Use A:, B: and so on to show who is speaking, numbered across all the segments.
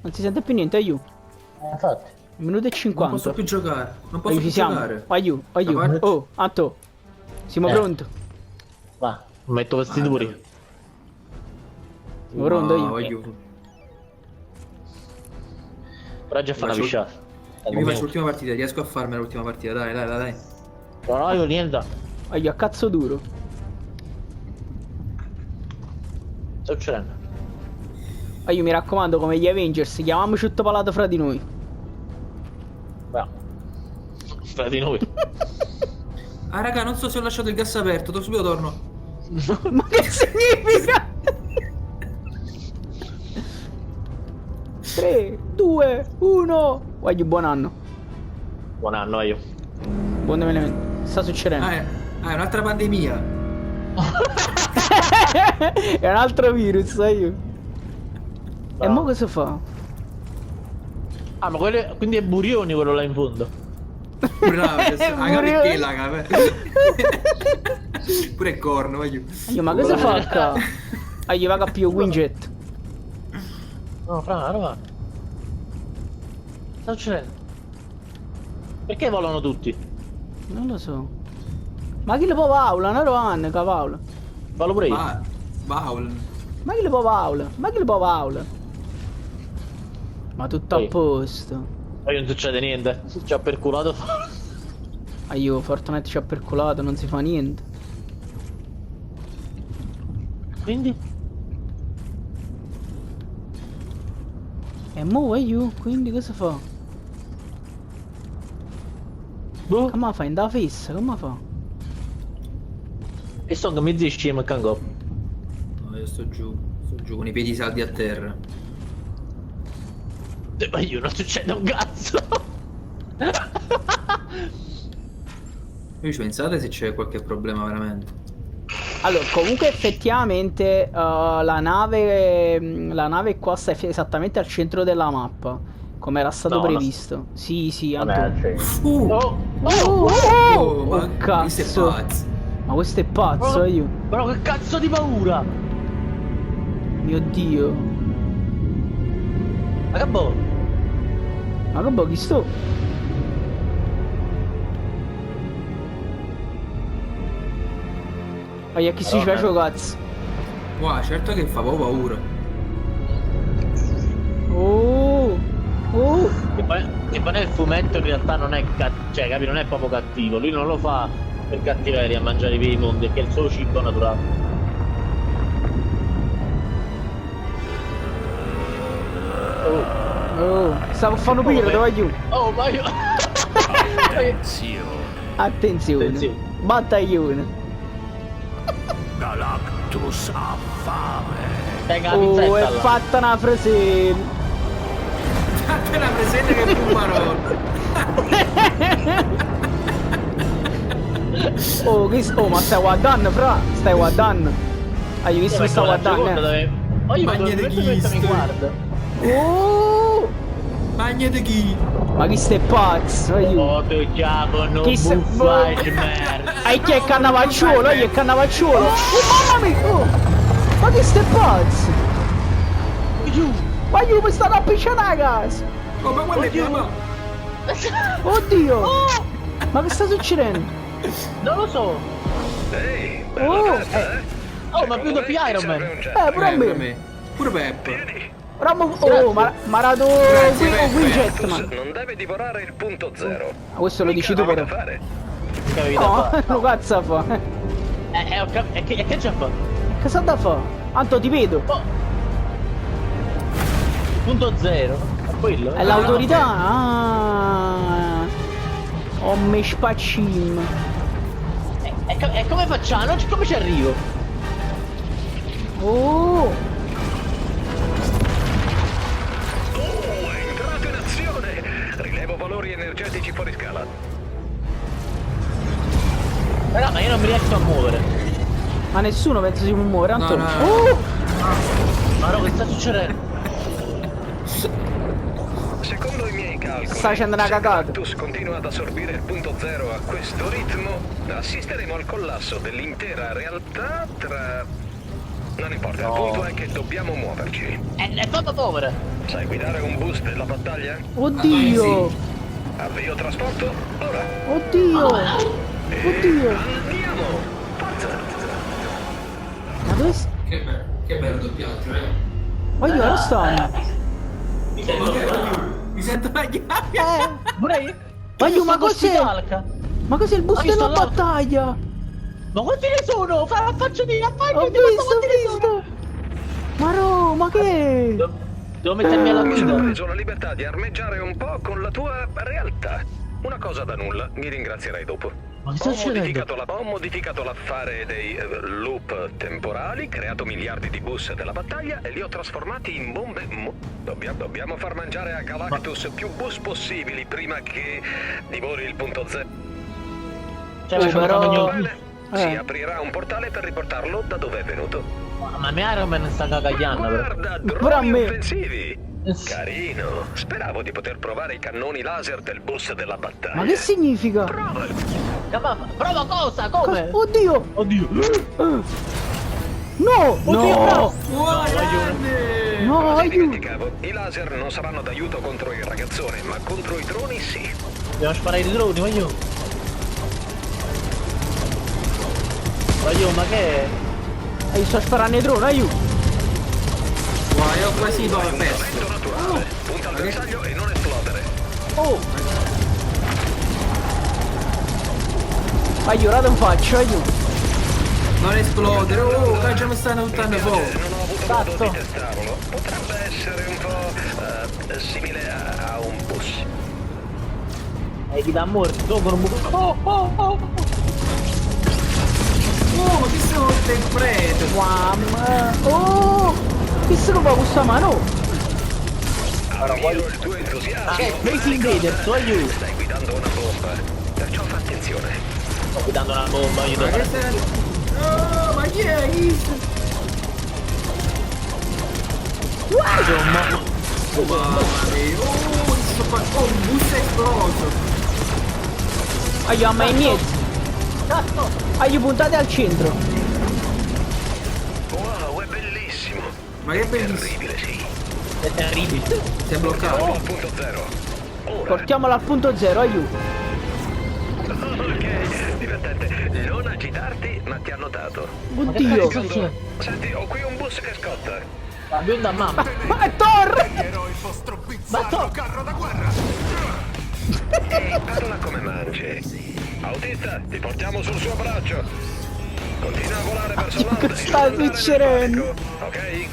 A: Non si sente più niente, aiuto.
B: Infatti.
A: Un minuto e
C: Non
A: 50.
C: posso più giocare. Non posso
A: Aiuto,
C: più
A: ci siamo.
C: giocare.
A: Aiuto,
C: Da
A: aiuto.
C: parte-
A: Oh, Anto. Siamo pronti.
B: Va.
D: Metto vestiti pure.
A: Siamo pronti,
C: Wow,
A: aiuto.
C: aiuto.
D: Però già fa una
C: Faccio-
D: pisciata.
C: Io mi faccio l'ultima partita, riesco a farmi l'ultima partita, dai, dai, dai, dai.
D: No, io niente.
A: Aiuto, a cazzo duro.
D: Sta succedendo.
A: Aiuto, mi raccomando, come gli Avengers, chiamiamoci tutto palato fra di noi.
D: Va. Fra di noi.
C: Ah, raga, non so se ho lasciato il gas aperto, subito torno.
A: Ma che significa? 3, 2, 1. Aiuto, buon anno.
D: Buon anno, io.
A: Buon 2020. Sta succedendo.
C: È un'altra pandemia.
A: È un altro virus, aiuto. E
D: No.
A: mo cosa fa?
D: Ah, ma quello... quindi è Burioni quello là in fondo.
C: Bravo,
A: È
C: raga,
A: pure-
C: perché la capa? Pure corno, voglio.
A: Aiuto, ma cosa fa qua? Aiuto, va a più Winget.
D: No, fra, no, va. Sta succedendo. Perché volano tutti?
A: Non lo so. Ma chi le può Paola? Non Rohan, Paola.
D: Volo pure io.
C: Ma, Baul.
A: Ma chi le può Paola? Ma chi le può Paola? Ma tutto a
D: Sì.
A: posto.
D: Poi non succede niente. Ci ha perculato.
A: Aiuto, Fortnite ci ha percolato, non si fa niente.
D: Quindi?
A: E mo aiuto, quindi cosa fa?
D: Boh.
A: Come fa? In da fissa, come fa?
D: E sono che mi zisci e cango.
C: No, io sto giù con i piedi saldi a terra.
D: Ma io non succede un cazzo.
C: Voi ci pensate se c'è qualche problema veramente?
A: Allora, comunque effettivamente la nave qua sta esattamente al centro della mappa, come era stato
D: No, no.
A: previsto. Sì, sì,
B: Non è
A: Anto.
B: al centro.
D: Oh,
C: Oh,
A: Oh,
C: ma questo è
A: cazzo.
C: pazzo.
A: Ma questo è pazzo, aiuto.
D: Però che cazzo di paura.
A: Mio Dio.
D: Ma che boh.
A: Ma che chi sto? Ma chi si
D: Madonna.
A: faccio cazzo?
C: Wow, certo che fa proprio paura.
A: Oh. Oh.
D: Che poi nel fumetto in realtà non è cioè capi, non è proprio cattivo, lui non lo fa per cattiveria a mangiare i veri mondi, che è il suo cibo naturale.
A: Oh. Stavo fanno pire, dove giù?
D: Oh, ma io.
A: Attenzione.
D: Attenzione.
A: Battaglione.
E: Galactus ha fame.
D: Tenga la
A: Oh,
D: pizzetta
A: è
D: là.
A: fatta una frasella.
C: Fate la presente che più maronna.
A: Oh, oh, ma stai guardando, fra? Stai guardando? Hai visto che sta guardando?
D: Oh, io
C: Magna
D: vedo
C: di
D: questo mi
C: chiste.
D: guarda.
A: Oh!
C: Magna di chi?
A: Ma chi stai pazzo? Aiuto.
D: Oh, tu diavolo,
A: Chi se-
D: buffage merda.
A: Ai che è cannavacciuolo, è cannavacciuolo. Oh, mamma mia! Oh. Ma chi stai pazzo? Ma io mi stanno appicciando a casa!
C: Oh, ma guarda che ma...
A: Oddio! Ma che sta succedendo?
D: Non lo so.
E: Ehi,
A: Oh!
D: Oh, ma più doppi Iron Man.
A: Pure a
C: per
A: me!
C: me. Pure Peppa.
A: Oh, ma era
C: Grazie,
A: Widget,
E: Galactus
A: man!
E: non deve divorare il punto zero.
A: Ma questo lo dici tu
E: Mica
A: però?
E: da fare.
D: Che avevi da
A: No,
D: fare?
A: no cazzo fa?
D: E che c'è fa?
A: Che sa da fa? Anto ti vedo!
D: Oh. Punto zero. È quello?
A: È l'autorità! Ah! Oh, me spaccim!
D: E come facciamo? Come ci arrivo?
A: Oh!
E: Oh, è entrato in azione. Rilevo valori energetici fuori scala.
D: Raga, ma io non mi riesco a muovere.
A: Ma nessuno penso si può muovere, Anto!
C: No, no.
A: Oh!
D: Ma no, che sta succedendo?
E: Secondo i miei calcoli,
A: Sta facendo una
E: se
A: cagata.
E: Galactus continua ad assorbire il punto zero a questo ritmo, assisteremo al collasso dell'intera realtà tra Non importa,
D: No.
E: il punto è che dobbiamo muoverci.
D: È fatto povere.
E: Sai guidare un bus della battaglia?
A: Oddio!
E: Avvio trasporto, ora.
A: Oddio! Oddio!
E: Andiamo! Forza!
A: Ma dove s-
C: Che bello doppiaggio,
A: Ma io ora stanno?
C: Mi sento la chiave.
D: Pure io.
A: Ma io, ma cos'è?
D: Calca.
A: Ma cos'è il bus
D: Ma io
A: della
D: sto là.
A: battaglia?
D: Ma quanti ne sono? Affacciati,
A: Ho
D: affacciati,
A: visto,
D: quanti ne
A: ho
D: sono?
A: visto! Ma no, ma che?
D: Devo mettermi alla
E: Mi sono
D: guida.
E: preso la libertà di armeggiare un po' con la tua realtà. Una cosa da nulla, mi ringrazierai dopo.
D: Ma che sta succedendo?
E: Ho modificato l'affare dei loop temporali, creato miliardi di bus della battaglia e li ho trasformati in bombe. Dobbiamo far mangiare a Galactus più bus possibili prima che divori il punto zero.
D: Cioè, ma
A: però-
E: Si
A: Eh.
E: aprirà un portale per riportarlo da dove è venuto.
D: Ma mia Iron Man sta cagagliando, però.
E: Guarda,
A: Pure a
E: droni
A: me.
E: offensivi. Carino. Speravo di poter provare i cannoni laser del bus della battaglia.
A: Ma che significa?
E: Prova!
D: Prova cosa? Come?
A: Oddio!
D: Oddio.
A: No!
D: Oddio,
A: No!
D: bravo.
C: Grande!
A: No,
E: Quasi
A: aiuto!
E: dimenticavo, i laser non saranno d'aiuto contro il ragazzone, ma contro i droni sì.
D: Dobbiamo sparare i droni, voglio. Voglio, ma che è?
A: Io sto sparando i droni, aiuto!
C: Wow, io ho quasi
E: È un
C: perso.
E: evento naturale. Punta al bersaglio e non esplodere.
D: Oh!
A: Aiuto, ora te lo faccio, aiuto!
C: Non esplodere, oh, che già mi stanno buttando fuori.
E: Non ho avuto
D: Cazzo.
E: modo di testarlo. Potrebbe essere un po' simile a un bus.
D: E chi dà morto? Dopo non mi... Oh!
C: Oh, ma che sono il prete?
A: Mamma! Oh! Che se lo fa questa mano?
E: Ammiro il tuo entusiasmo.
D: Space Invader, tu aiuto!
E: Stai guidando una bomba, perciò fa attenzione.
D: Sto guidando una bomba, io
C: Ma
D: devo
C: che
D: fare...
C: stai... Oh, ma chi è?
D: Insomma...
C: Oh, mamma mia. Oh, un bus è esploso.
A: Aiuto, ma è niente!
D: Cazzo!
A: Aiuto, puntate al centro!
E: Wow, è bellissimo.
C: Ma che bellissimo.
E: Terribile, sì.
D: È terribile.
C: Si è bloccato.
E: Al punto zero. Ora.
A: Portiamolo al punto zero, aiuto!
E: Ok, divertente. Non agitarti, ma ti hanno dato.
A: Oddio!
D: Cazzo.
E: Senti, ho qui un bus che scotta.
D: Cambio da mamma.
A: Ma è Thor!
D: Ma to...
E: Parla come mangi. Autista, ti portiamo sul suo braccio. Continua a volare verso
A: Dio,
E: l'alto.
A: che sta succedendo?
E: Ok?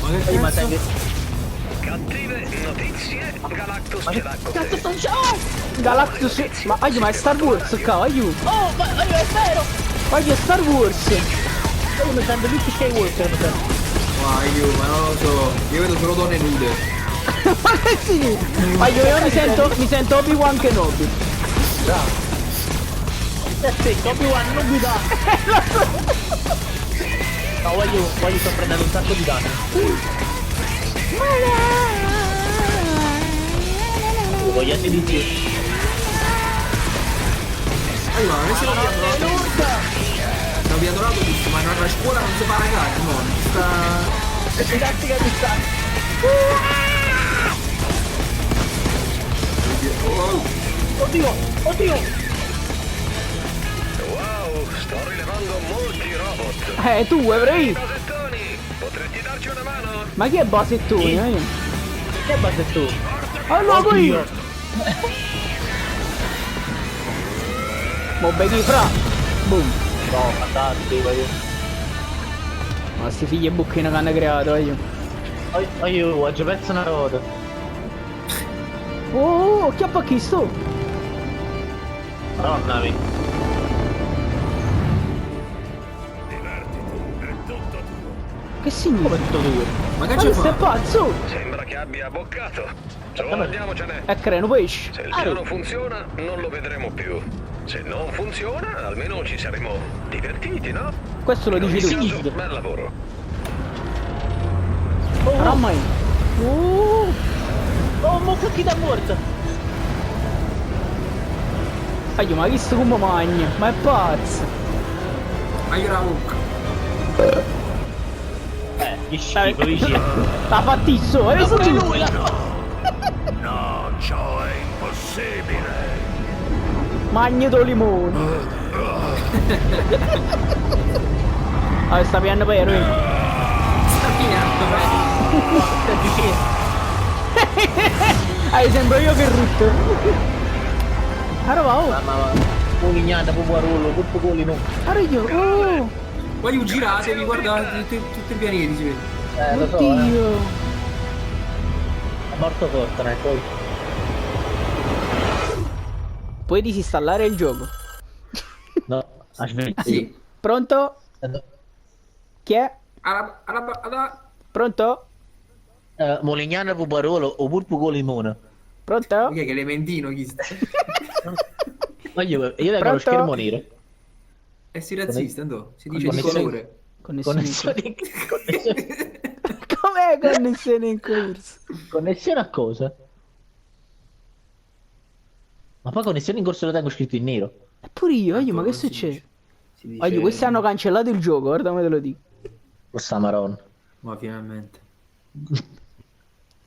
C: Ma che
D: Ma
C: cazzo?
D: sai che...
E: Cattive notizie. Galactus ce l'ha con
D: Cazzo
E: te.
D: sto dicendo?
A: Galactus... Ma aiuto, ma è Star Wars, cavolo, aiuto!
D: Oh, ma è vero!
A: Aiuto, è Star Wars!
D: Io mi sento tutti Skywalker, mi sento.
C: Ma io non lo so. Io vedo solo donne nude.
A: Ma che significa? Aiuto, io mi sento Obi-Wan Kenobi!
D: Sì, Obi-Wan non guida! No, voglio sto prendendo un sacco di danni. Voglio di più.
C: Allora, ma se l'abbiamo adorato tutto, ma a scuola non si fa ragazzi, no? Sta...
D: Didattica di stanza. Oddio!
E: Wow, sto rilevando molti robot.
A: Tu, evrei!
E: Basettoni, potresti darci una mano?
A: Ma chi è Basettoni? Aiuto!
D: Che base tu?
A: Allora poi! Mo beghi fra! Boom!
D: No, fantastico.
A: Ma sti figli e bucchino che hanno creato, aiuto!
D: Ho già perso una ruota.
A: Oh, che a chi sto?
D: Madonna mia.
A: Che significa?
D: Come tutto due?
C: Ma che
A: Ma
C: ci
A: questo è
C: fa?
A: pazzo!
E: Sembra che abbia boccato. Su, andiamocene.
A: E creno pesce!
E: Se il piano funziona, non lo vedremo più. Se non funziona, almeno ci saremo divertiti, no?
A: Questo lo
E: In ogni
A: dici tu!
E: caso, bel lavoro.
A: Mamma mia!
D: Oh, mo che chi da morto?
A: Aiuto, ma chi sto come magna? Ma è pazzo!
C: Aiuto Hulk.
D: Che schifo, vicino.
A: L'ha fatti su, hai visto tu?
D: lui la
E: No, ciò è impossibile.
A: Magneto limone. Ah, sta piano per lui.
C: Sta pigliando,
A: Sembro io che rutto. Allora, oh.
D: mamma, Polignana, Puguarullo, tutto Polino.
A: Allora io, oh.
C: Poi giratevi, guardate tutti i pianeti, si vede.
D: Lo so,
A: Oddio.
D: È morto Fortnite, poi.
A: Puoi disinstallare il gioco.
D: No, aspetta.
C: Sì.
A: Pronto? Chi è? Pronto?
D: Molignana, Puguarullo, oppure Pugo Limone.
A: Pronto?
C: Che Clementino chi sta?
D: Ma io tengo lo
A: Pronto?
D: schermo nero.
C: E si razzista, andò. Si dice di
D: Connessione-
C: colore.
A: Connessione.
D: Connessione,
A: Com'è connessione in corso?
D: connessione a cosa? Ma poi connessione in corso lo tengo scritto in nero.
A: Eppure io, ma che
C: Si
A: succede?
C: dice- si dice-
A: Voglio, questi hanno cancellato il gioco, guarda come te lo dico.
D: Questa maronna.
C: Ma finalmente.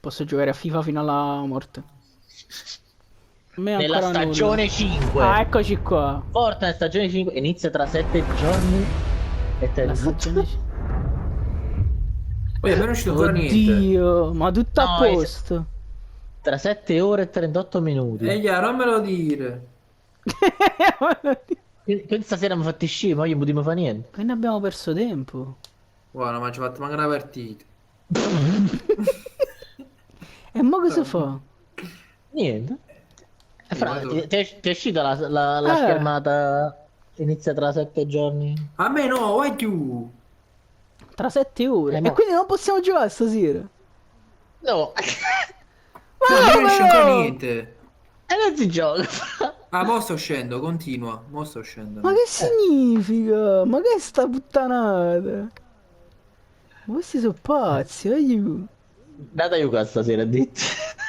A: Posso giocare a FIFA fino alla morte. A me
D: Nella
A: ancora
D: stagione
A: nulla.
D: 5.
A: Ah, eccoci qua.
D: Fortnite stagione 5 inizia tra 7 giorni e te
A: La stagione...
C: Poi non è uscito ancora niente.
A: Oddio, ma tutto a
D: No, è-
A: posto.
D: tra 7 ore e 38 minuti.
C: Eia, non me lo dire.
D: Quindi stasera mi fate sci, ma io non potevo fare niente.
A: Quindi abbiamo perso tempo.
C: Guarda, ma ci ha fatto mancare la partita.
A: E mo cosa fa?
D: Niente. E Fra,
C: vado.
D: ti è uscita la schermata inizia tra 7 giorni?
C: A me no, vai giù.
A: Tra 7 ore.
D: no.
A: E quindi non possiamo giocare stasera.
D: No.
C: No,
A: Ma
C: non esce ancora
A: no!
C: niente.
D: E non si gioca.
C: Ah, mo sto uscendo, continua. Mo sto uscendo.
A: Ma che significa? Ma che è sta puttanata? Ma questi sono pazzi, aiuto.
D: Data Yuka stasera, detto.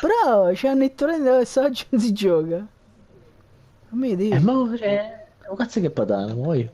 A: Bravo, c'hanno il torrente dove oggi non si gioca. A me dico.
D: Ma cioè, oh, cazzo che patana, muoio.